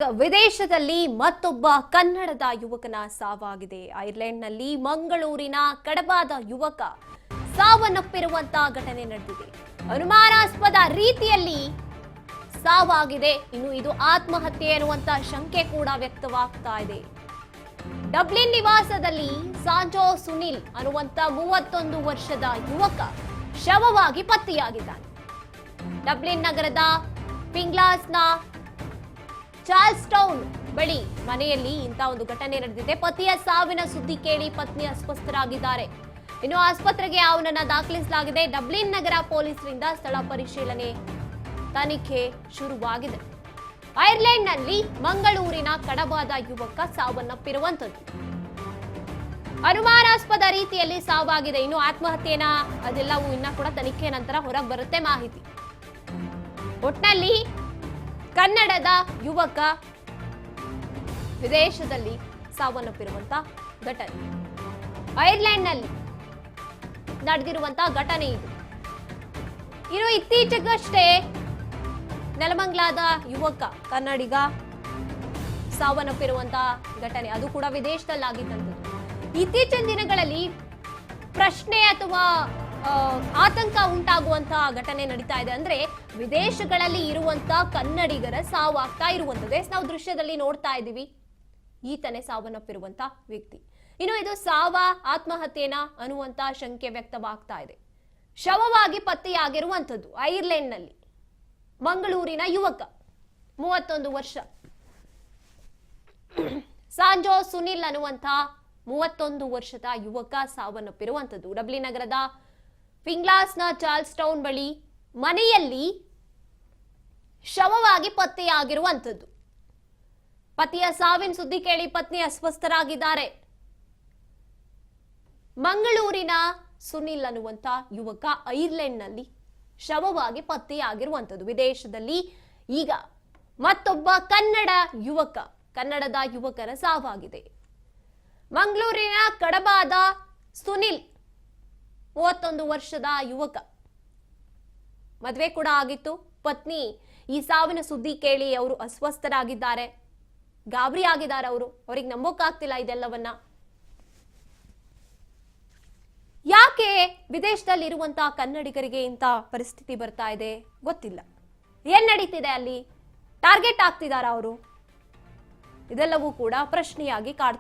ವಿದೇಶದಲ್ಲಿ ಮತ್ತೊಬ್ಬ ಕನ್ನಡದ ಯುವಕನ ಸಾವಾಗಿದೆ. ಐರ್ಲೆಂಡ್ನಲ್ಲಿ ಮಂಗಳೂರಿನ ಕಡಬಾದ ಯುವಕ ಸಾವನ್ನಪ್ಪಿರುವಂತಹ ಘಟನೆ ನಡೆದಿದೆ. ಅನುಮಾನಾಸ್ಪದ ರೀತಿಯಲ್ಲಿ ಸಾವಾಗಿದೆ. ಇನ್ನು ಇದು ಆತ್ಮಹತ್ಯೆ ಅನ್ನುವಂತ ಶಂಕೆ ಕೂಡ ವ್ಯಕ್ತವಾಗ್ತಾ ಇದೆ. ಡಬ್ಲಿನ್ ನಿವಾಸದಲ್ಲಿ ಸಾಂಜೋ ಸುನಿಲ್ ಅನ್ನುವಂತ 31 ವರ್ಷದ ಯುವಕ ಶವವಾಗಿ ಪತ್ತೆಯಾಗಿದ್ದಾನೆ. ಡಬ್ಲಿನ್ ನಗರದ ಪಿಂಗ್ಲಾಸ್ನ ಚಾರ್ಲ್ಸ್ ಟೌನ್ ಬಳಿ ಮನೆಯಲ್ಲಿ ಇಂತಹ ಒಂದು ಘಟನೆ ನಡೆದಿದೆ. ಪತಿಯ ಸಾವಿನ ಸುದ್ದಿ ಕೇಳಿ ಪತ್ನಿ ಅಸ್ವಸ್ಥರಾಗಿದ್ದಾರೆ. ಇನ್ನು ಆಸ್ಪತ್ರೆಗೆ ಅವನನ್ನ ದಾಖಲಿಸಲಾಗಿದೆ. ಡಬ್ಲಿನ್ ನಗರ ಪೊಲೀಸರಿಂದ ಸ್ಥಳ ಪರಿಶೀಲನೆ ತನಿಖೆ ಶುರುವಾಗಿದೆ. ಐರ್ಲೆಂಡ್ನಲ್ಲಿ ಮಂಗಳೂರಿನ ಕಡಬಾದ ಯುವಕ ಸಾವನ್ನಪ್ಪಿರುವಂತದ್ದು ಅನುಮಾನಾಸ್ಪದ ರೀತಿಯಲ್ಲಿ ಸಾವಾಗಿದೆ. ಇನ್ನು ಆತ್ಮಹತ್ಯೆನ ಅದೆಲ್ಲವೂ ಇನ್ನ ಕೂಡ ತನಿಖೆ ನಂತರ ಹೊರಗೆ ಬರುತ್ತೆ ಮಾಹಿತಿ. ಒಟ್ನಲ್ಲಿ ಕನ್ನಡದ ಯುವಕ ವಿದೇಶದಲ್ಲಿ ಸಾವನ್ನಪ್ಪಿರುವಂತಹ ಘಟನೆ, ಐರ್ಲೆಂಡ್ನಲ್ಲಿ ನಡೆದಿರುವಂತಹ ಘಟನೆ ಇದು. ಇನ್ನು ಇತ್ತೀಚೆಗಷ್ಟೇ ನೆಲಮಂಗಲದ ಯುವಕ ಕನ್ನಡಿಗ ಸಾವನ್ನಪ್ಪಿರುವಂತಹ ಘಟನೆ, ಅದು ಕೂಡ ವಿದೇಶದಲ್ಲಾಗಿದ್ದಂಥದ್ದು. ಇತ್ತೀಚಿನ ದಿನಗಳಲ್ಲಿ ಪ್ರಶ್ನೆ ಅಥವಾ ಆತಂಕ ಉಂಟಾಗುವಂತಹ ಘಟನೆ ನಡೀತಾ ಇದೆ. ಅಂದ್ರೆ ವಿದೇಶಗಳಲ್ಲಿ ಇರುವಂತಹ ಕನ್ನಡಿಗರ ಸಾವಾಗ್ತಾ ಇರುವಂತದ್ದೇ ನಾವು ದೃಶ್ಯದಲ್ಲಿ ನೋಡ್ತಾ ಇದ್ದೀವಿ. ಈತನೇ ಸಾವನ್ನಪ್ಪಿರುವಂತಹ ವ್ಯಕ್ತಿ. ಇನ್ನು ಇದು ಸಾವ ಆತ್ಮಹತ್ಯೆನ ಅನ್ನುವಂತ ಶಂಕೆ ವ್ಯಕ್ತವಾಗ್ತಾ ಇದೆ. ಶವವಾಗಿ ಪತ್ತೆಯಾಗಿರುವಂಥದ್ದು ಐರ್ಲೆಂಡ್ನಲ್ಲಿ ಮಂಗಳೂರಿನ ಯುವಕ 31 ವರ್ಷ ಸಾಂಜೋ ಸುನಿಲ್ ಅನ್ನುವಂತ 31 ವರ್ಷದ ಯುವಕ ಸಾವನ್ನಪ್ಪಿರುವಂಥದ್ದು. ಡಬ್ಲಿನ್ ನಗರದ ಪಿಂಗ್ಲಾಸ್ನ ಚಾರ್ಲ್ಸ್ ಟೌನ್ ಬಳಿ ಮನೆಯಲ್ಲಿ ಶವವಾಗಿ ಪತ್ತೆಯಾಗಿರುವಂಥದ್ದು. ಪತಿಯ ಸಾವಿನ ಸುದ್ದಿ ಕೇಳಿ ಪತ್ನಿ ಅಸ್ವಸ್ಥರಾಗಿದ್ದಾರೆ. ಮಂಗಳೂರಿನ ಸುನಿಲ್ ಅನ್ನುವಂತ ಯುವಕ ಐರ್ಲೆಂಡ್ನಲ್ಲಿ ಶವವಾಗಿ ಪತ್ತೆಯಾಗಿರುವಂಥದ್ದು. ವಿದೇಶದಲ್ಲಿ ಈಗ ಮತ್ತೊಬ್ಬ ಕನ್ನಡದ ಯುವಕರ ಸಾವಾಗಿದೆ. ಮಂಗಳೂರಿನ ಕಡಬಾದ ಸುನಿಲ್ 31 ವರ್ಷದ ಯುವಕ, ಮದುವೆ ಕೂಡ ಆಗಿತ್ತು. ಪತ್ನಿ ಈ ಸಾವಿನ ಸುದ್ದಿ ಕೇಳಿ ಅವರು ಅಸ್ವಸ್ಥರಾಗಿದ್ದಾರೆ, ಗಾಬರಿ ಆಗಿದ್ದಾರೆ. ಅವ್ರಿಗೆ ನಂಬೋಕ್ಕಾಗ್ತಿಲ್ಲ ಇದೆಲ್ಲವನ್ನ. ಯಾಕೆ ವಿದೇಶದಲ್ಲಿ ಇರುವಂತಹ ಕನ್ನಡಿಗರಿಗೆ ಇಂಥ ಪರಿಸ್ಥಿತಿ ಬರ್ತಾ ಇದೆ ಗೊತ್ತಿಲ್ಲ. ಏನ್ ನಡೀತಿದೆ ಅಲ್ಲಿ? ಟಾರ್ಗೆಟ್ ಆಗ್ತಿದಾರ ಅವರು? ಇದೆಲ್ಲವೂ ಕೂಡ ಪ್ರಶ್ನೆಯಾಗಿ ಕಾಡ್ತಾ